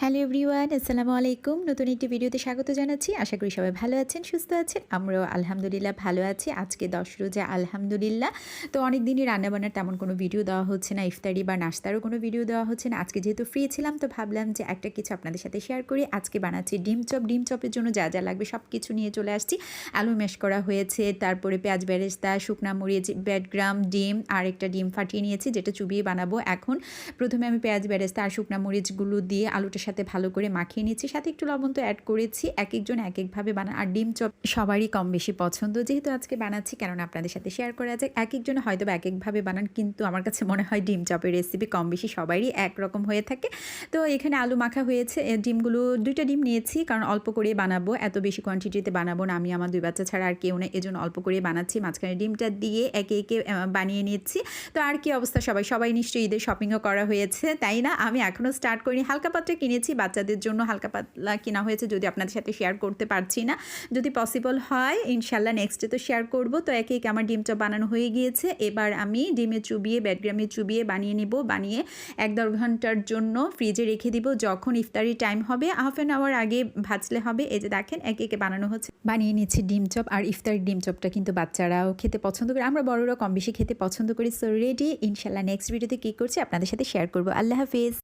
Hello everyone, আসসালামু আলাইকুম। নতুন একটি ভিডিওতে স্বাগত জানাচ্ছি। আশা করি সবাই ভালো আছেন, সুস্থ আছেন। আমরাও আলহামদুলিল্লাহ ভালো আছি। আজকে ১০ রোজা আলহামদুলিল্লাহ। তো অনেক দিনই রান্নাবান্নার তেমন কোনো ভিডিও দেওয়া হচ্ছে না, ইফতারি বা নাশতারও কোনো ভিডিও দেওয়া হচ্ছে না। আজকে যেহেতু ফ্রি ছিলাম তো ভাবলাম যে একটা কিছু আপনাদের সাথে শেয়ার করি। আজকে বানাচ্ছি ডিম চপ। ডিম চপের জন্য যা যা লাগবে সব কিছু নিয়ে চলে আসছি। আলু ম্যাশ করা হয়েছে, তারপরে পেঁয়াজ বেরেস্তা, শুকনা মরিচ, ব্রেডগ্রাম, ডিম আর একটা ডিম ফাটিয়ে নিয়েছি যেটা চুবিয়ে বানাবো। এখন প্রথমে আমি পেঁয়াজ বেরেস্তা আর শুকনা মরিচগুলো দিয়ে আলুটার সাথে ভালো করে মাখিয়ে নিচ্ছি, সাথে একটু লবণ তো অ্যাড করেছি। এক একজন এক একভাবে বানান। আর ডিম চপ সবারই কম বেশি পছন্দ, যেহেতু আজকে বানাচ্ছি কেননা আপনাদের সাথে শেয়ার করা যায়। এক একজন হয়তো বা এক একভাবে বানান, কিন্তু আমার কাছে মনে হয় ডিম চপের রেসিপি কম বেশি সবারই একরকম হয়ে থাকে। তো এখানে আলু মাখা হয়েছে। ডিমগুলো 2টা ডিম নিয়েছি, কারণ অল্প করে বানাবো, এত বেশি কোয়ান্টিটিতে বানাবো না। আমি আমার 2 বাচ্চা ছাড়া আর কেউ না, এজন্য অল্প করে বানাচ্ছি। মাঝখানে ডিমটা দিয়ে একে একে বানিয়ে নিচ্ছি। তো আর কি অবস্থা, সবাই নিশ্চয়ই ঈদের শপিংও করা হয়েছে, তাই না? আমি এখনও স্টার্ট করিনি। হালকা পাতলা কিনেছি, বাচ্চাদের জন্য হালকা পাতলা কেনা হয়েছে, যদি আপনাদের সাথে শেয়ার করতে পারছি না। যদি পসিবল হয় ইনশাল্লাহ নেক্সটে তো শেয়ার করব। তো একে একে আমার ডিম চপ বানানো হয়ে গিয়েছে। এবার আমি ডিমে চুবিয়ে, ব্রেডগ্রামে চুবিয়ে বানিয়ে নিব। বানিয়ে 1-1.5 ঘন্টার জন্য ফ্রিজে রেখে দিব। যখন ইফতারি টাইম হবে হাফ অ্যান আওয়ার আগে ভাজলে হবে। এই যে দেখেন একে একে বানানো হচ্ছে। বানিয়ে নিচ্ছি ডিম চপ। আর ইফতারির ডিম চপটা কিন্তু বাচ্চারাও খেতে পছন্দ করে, আমরা বড়রাও কম বেশি খেতে পছন্দ করি। সো রেডি, ইনশাল্লাহ নেক্সট ভিডিওতে কী করছি আপনাদের সাথে শেয়ার করব। আল্লাহ হাফিজ।